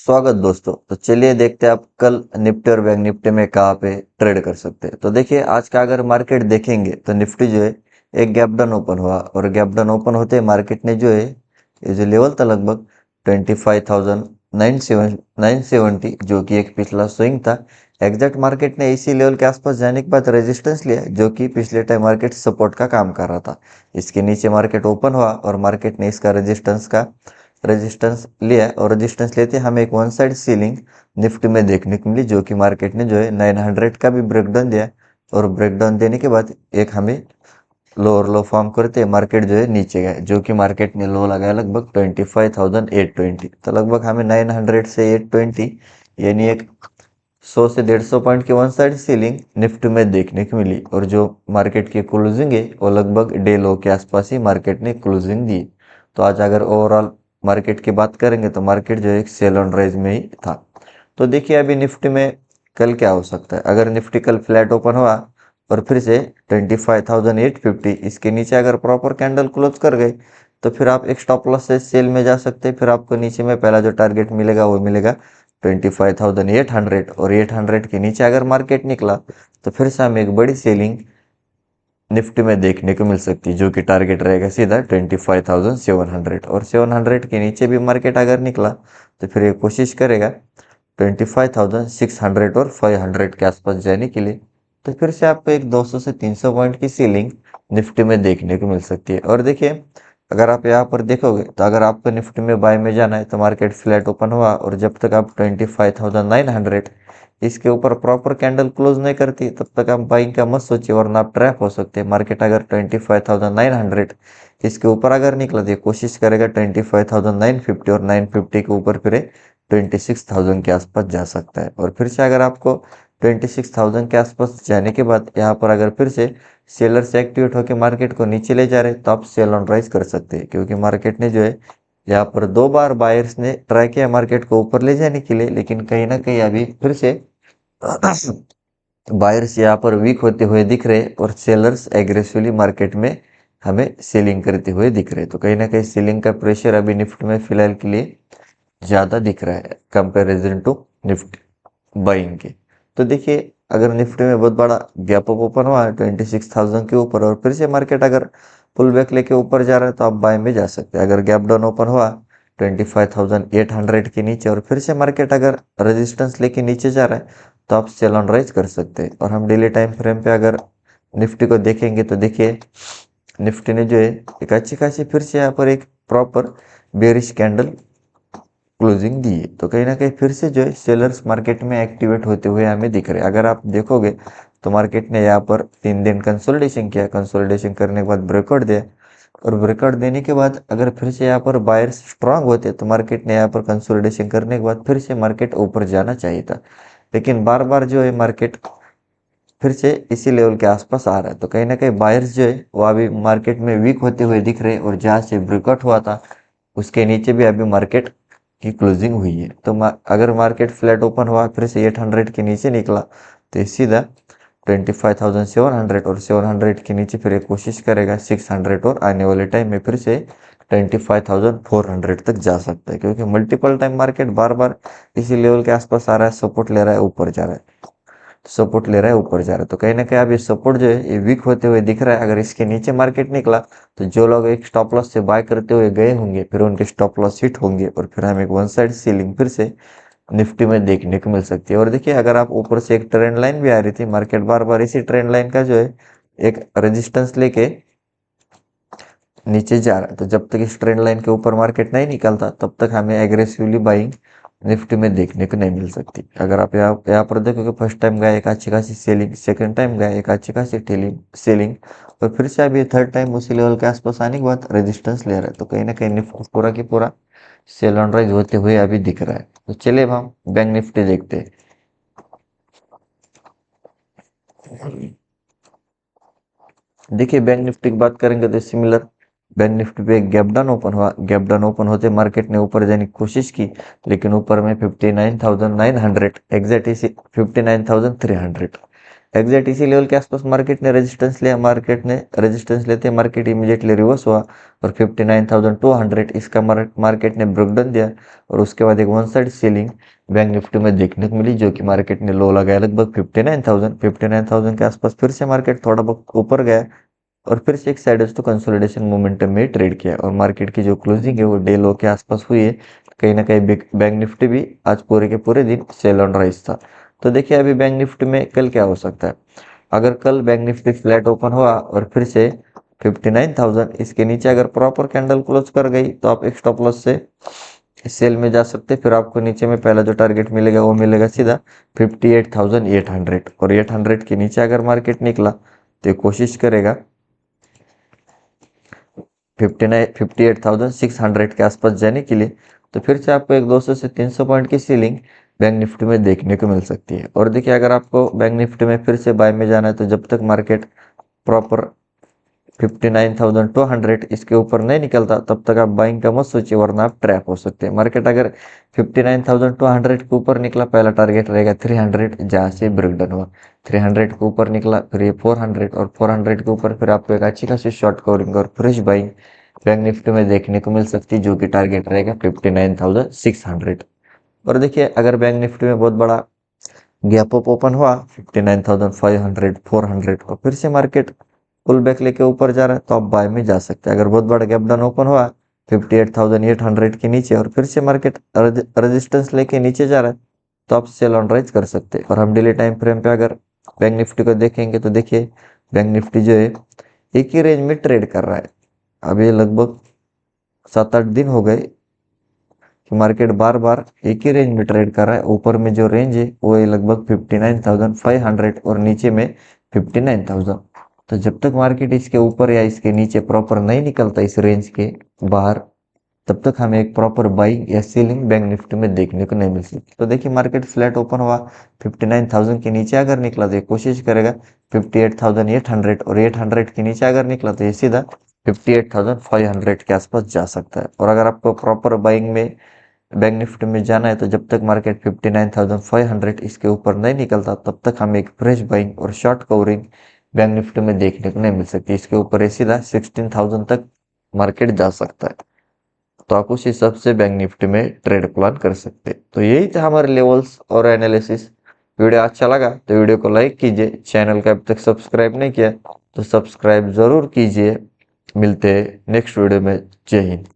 स्वागत दोस्तों। तो चलिए देखते हैं आप कल निफ्टी और बैंक निफ्टी में कहाँ पे ट्रेड कर सकते हैं। तो देखिए आज का अगर मार्केट देखेंगे तो निफ्टी जो है एक गैप डाउन ओपन हुआ और गैप डाउन ओपन होते ही मार्केट ने जो है ये जो लेवल था लगभग 25,970 जो कि एक पिछला स्विंग था। एग्जैक्ट मार्केट ने इसी लेवल के आसपास जाने के बाद रेजिस्टेंस लिया जो कि पिछले टाइम मार्केट सपोर्ट का काम कर रहा था। इसके नीचे मार्केट ओपन हुआ और मार्केट ने इसका रेजिस्टेंस लिया और रेजिस्टेंस लेते हमें एक वन साइड सीलिंग निफ्टी में देखने को मिली जो कि मार्केट ने जो है 900 का भी ब्रेकडाउन दिया और ब्रेकडाउन देने के बाद एक हमें लोअर लो फॉर्म करते मार्केट जो है नीचे गया जो कि मार्केट ने लो लगाया लगभग 25,820। तो लगभग हमें 900 से 820 यानी एक 100 से 150 पॉइंट की वन साइड सीलिंग निफ्टी में देखने को मिली और जो मार्केट की क्लोजिंग है वो लगभग डे लो के आसपास ही मार्केट ने क्लोजिंग दी। तो आज अगर ओवरऑल मार्केट की बात करेंगे तो मार्केट जो एक सेल ऑन राइज में ही था। तो देखिए अभी निफ्टी में कल क्या हो सकता है। अगर निफ्टी कल फ्लैट ओपन हुआ और फिर से 25,850 इसके नीचे अगर प्रॉपर कैंडल क्लोज कर गए तो फिर आप एक स्टॉप लॉस से सेल में जा सकते हैं। फिर आपको नीचे में पहला जो टारगेट मिलेगा वो मिलेगा 25,800 और 800 के नीचे अगर मार्केट निकला तो फिर से हमें एक बड़ी सेलिंग निफ्टी में देखने को मिल सकती है जो कि टारगेट रहेगा सीधा 25,700 और 700 के नीचे भी मार्केट अगर निकला तो फिर ये कोशिश करेगा 25,600 और 500 के आसपास जाने के लिए। तो फिर से आपको एक 200 से 300 पॉइंट की सीलिंग निफ्टी में देखने को मिल सकती है। और देखिए अगर आप यहाँ पर देखोगे तो अगर आपको निफ्टी में बाय में जाना है तो मार्केट फ्लैट ओपन हुआ और जब तक आप 25,900 इसके ऊपर प्रॉपर कैंडल क्लोज नहीं करती तब तक आप बाइंग का मत सोचिए वरना आप ट्रैप हो सकते हैं। मार्केट अगर 25,900 इसके ऊपर अगर निकला तो कोशिश करेगा 25,950 और 950 के ऊपर फिर 26,000 के आसपास जा सकता है। और फिर से अगर आपको 26,000 के आसपास जाने के बाद यहाँ पर अगर फिर से सेलर से एक्टिवेट होकर मार्केट को नीचे ले जा रहे तो आप सेल ऑन राइज कर सकते हैं क्योंकि मार्केट ने जो है यहाँ पर 2 बार बायर्स ने ट्राई किया मार्केट को ऊपर ले जाने के लिए लेकिन कहीं ना कहीं अभी फिर से बायर्स यहाँ पर वीक होते हुए दिख रहे और सेलर्स एग्रेसिवली मार्केट में हमें सेलिंग करते हुए दिख रहे। तो कहीं ना कहीं सेलिंग का प्रेशर अभी निफ्टी में फिलहाल के लिए ज़्यादा दिख रहा है कंपैरिजन टू निफ्टी बाइंग के। तो देखिए अगर निफ्टी में बहुत बड़ा गैप अप ओपन हुआ है 26,000 के ऊपर और फिर से मार्केट अगर पुल बैक लेके ऊपर जा रहा है तो आप बाय में जा सकते हैं। अगर गैप डाउन ओपन हुआ 25,800 के नीचे और फिर से मार्केट अगर रेजिस्टेंस लेके नीचे जा रहा है तो आप सेल ऑन राइज कर सकते हैं। और हम डेली टाइम फ्रेम पे अगर निफ्टी को देखेंगे तो देखिए निफ्टी ने जो है एक अच्छी खासी फिर से यहाँ पर एक प्रॉपर बेरिश कैंडल क्लोजिंग दी है। तो कहीं ना कहीं फिर से जो है सेलर्स मार्केट में एक्टिवेट होते हुए हमें दिख रहे हैं। अगर आप देखोगे तो मार्केट ने यहाँ पर 3 दिन कंसोलिडेशन किया, कंसोलिडेशन करने के बाद ब्रेकआउट दिया और ब्रेकआउट देने के बाद अगर फिर से यहाँ पर बायर्स स्ट्रांग होते तो मार्केट ने यहाँ पर कंसोलिडेशन करने के बाद फिर से मार्केट ऊपर जाना चाहिए था। लेकिन बार बार जो है मार्केट फिर से इसी लेवल के आसपास आ रहा है। तो कहीं ना कहीं बायर्स जो है वो अभी मार्केट में वीक होते हुए दिख रहे हैं और जहाँ से ब्रेकआउट हुआ था उसके नीचे भी अभी मार्केट की क्लोजिंग हुई है। तो अगर मार्केट फ्लैट ओपन हुआ फिर से 800 के नीचे निकला तो ये सीधा 25,700 और 700 के नीचे फिर एक कोशिश करेगा 600 और आने वाले टाइम में फिर से 25,400 तक जा सकता है क्योंकि मल्टीपल टाइम मार्केट बार बार इसी लेवल के आसपास आ रहा है, सपोर्ट ले रहा है ऊपर जा रहा है, सपोर्ट ले रहा है ऊपर जा रहा है। तो कहीं ना कहीं अब ये सपोर्ट जो है ये वीक होते हुए दिख रहा है। अगर इसके नीचे मार्केट निकला तो जो लोग एक स्टॉप लॉस से बाय करते हुए गए होंगे फिर उनके स्टॉप लॉस हिट होंगे और फिर हमें एक वन साइड सीलिंग फिर से निफ्टी में देखने को मिल सकती है। और देखिए अगर आप ऊपर से एक ट्रेंड लाइन भी आ रही थी, मार्केट बार बार इसी ट्रेंड लाइन का जो है एक रेजिस्टेंस लेके नीचे जा रहा है। तो जब तक इस ट्रेंड लाइन के ऊपर मार्केट नहीं निकलता तब तक हमें एग्रेसिवली बाइंग निफ्टी में देखने को नहीं मिल सकती। अगर आप यहाँ पर देखोगे फर्स्ट टाइम गया एक अच्छी खासी सेलिंग, सेकंड टाइम गया एक अच्छी खासी सेलिंग और फिर से अभी थर्ड टाइम उसी लेवल के आसपास आने के बाद रेजिस्टेंस ले रहा है। तो कहीं ना कहीं निफ्टी पूरा की पूरा सेल ऑन राइज होते हुए अभी दिख रहा है। तो चलिए अब हम बैंक निफ्टी देखते हैं। देखिए बैंक निफ्टी की बात करेंगे तो सिमिलर बैंक निफ्टी पे गैप डाउन ओपन हुआ, गैप डाउन ओपन होते मार्केट ने ऊपर जाने की कोशिश की लेकिन ऊपर में 59,900 एग्जैक्ट इसी 59,300 एग्जैक्ट इसी लेवल के आसपास मार्केट ने रेजिस्टेंस लिया, मार्केट ने रेजिस्टेंस लेते मार्केट इमीडिएटली रिवर्स हुआ और 59,200 इसका मार्केट ने ब्रेकडाउन दिया और उसके बाद एक one side selling bank Nifty में देखने को मिली, जो कि मार्केट ने लो लगाया लगभग 59,000 के आसपास। फिर से मार्केट थोड़ा बहुत ऊपर गया और फिर से एक साइड टू कंसोलिडेशन मोमेंटम में ट्रेड किया और मार्केट की जो क्लोजिंग है वो डे लो के आसपास हुई है। कहीं ना कहीं बैंक निफ्टी भी आज पूरे के पूरे दिन सेल ऑन राइज था। तो देखिए अभी बैंक निफ्टी में कल क्या हो सकता है। अगर कल बैंक निफ्टी फ्लैट ओपन हुआ और फिर से 59,000 इसके नीचे अगर प्रॉपर कैंडल क्लोज कर गई तो आप एक स्टॉप लॉस से सेल में जा सकते। फिर आपको नीचे में पहला जो टारगेट मिलेगा वो मिलेगा सीधा 58,800 और 800 के नीचे अगर मार्केट निकला तो कोशिश करेगा 58,600 के आसपास जाने के लिए। तो फिर से आपको एक 200 से 300 पॉइंट की सीलिंग बैंक निफ्टी में देखने को मिल सकती है। और देखिए अगर आपको बैंक निफ्टी में फिर से बाय में जाना है तो जब तक मार्केट प्रॉपर 59,200 इसके ऊपर नहीं निकलता तब तक आप बाइंग का मत सोचिए, वरना आप ट्रैप हो सकते हैं। मार्केट अगर 59,200 के ऊपर निकला, पहला टारगेट रहेगा 300 जहाँ से ब्रेकडाउन हुआ, 300 के ऊपर निकला फिर ये 400 और 400 के ऊपर फिर आपको एक अच्छी खासी शॉर्ट कवरिंग और फ्रेश बाइंग बैंक निफ्टी में देखने को मिल सकती है, जो कि टारगेट रहेगा 59,600। और देखिए अगर बैंक निफ्टी में बहुत बड़ा गैप अप ओपन हुआ 59,500 400 और फिर से मार्केट पुल बैक लेके ऊपर जा रहा है तो आप बाय में जा सकते हैं। अगर बहुत बड़ा गैप डाउन ओपन हुआ 58,800 के नीचे और फिर से मार्केट रेजिस्टेंस लेके नीचे जा रहा है तो आप सेल ऑन राइज कर सकते हैं। और हम डेली टाइम फ्रेम पे अगर बैंक निफ्टी को देखेंगे तो देखिए बैंक निफ्टी जो है एक ही रेंज में ट्रेड कर रहा है। अभी लगभग 7-8 दिन हो गए कि मार्केट बार बार एक ही रेंज में ट्रेड कर रहा है। ऊपर में जो रेंज है वो है लगभग 59,500 और नीचे में 59,000। तो जब तक मार्केट इसके ऊपर या इसके नीचे प्रॉपर नहीं निकलता इस रेंज के बाहर, तब तक हमें एक प्रॉपर बाइंग या सेलिंग बैंक निफ्टी में देखने को नहीं मिल सकती। तो देखिए मार्केट फ्लैट ओपन हुआ 59,000 के नीचे अगर निकला तो ये कोशिश करेगा 58,800 और 800 के नीचे अगर निकला तो ये सीधा 58,500 के आसपास जा सकता है। और अगर आपको प्रॉपर बाइंग में बैंक निफ्टी में जाना है तो जब तक मार्केट 59,500 इसके ऊपर नहीं निकलता तब तक हमें एक फ्रेश बाइंग और शॉर्ट कवरिंग बैंक निफ्टी में देखने को नहीं मिल सकती। इसके ऊपर ये सीधा 16,000 तक मार्केट जा सकता है, तो आप उस हिसाब से बैंक निफ्टी में ट्रेड प्लान कर सकते हैं। तो यही था हमारे लेवल्स और एनालिसिस। वीडियो अच्छा लगा तो वीडियो को लाइक कीजिए, चैनल को अब तक सब्सक्राइब नहीं किया तो सब्सक्राइब जरूर कीजिए। मिलते हैं नेक्स्ट वीडियो में। जय हिंद।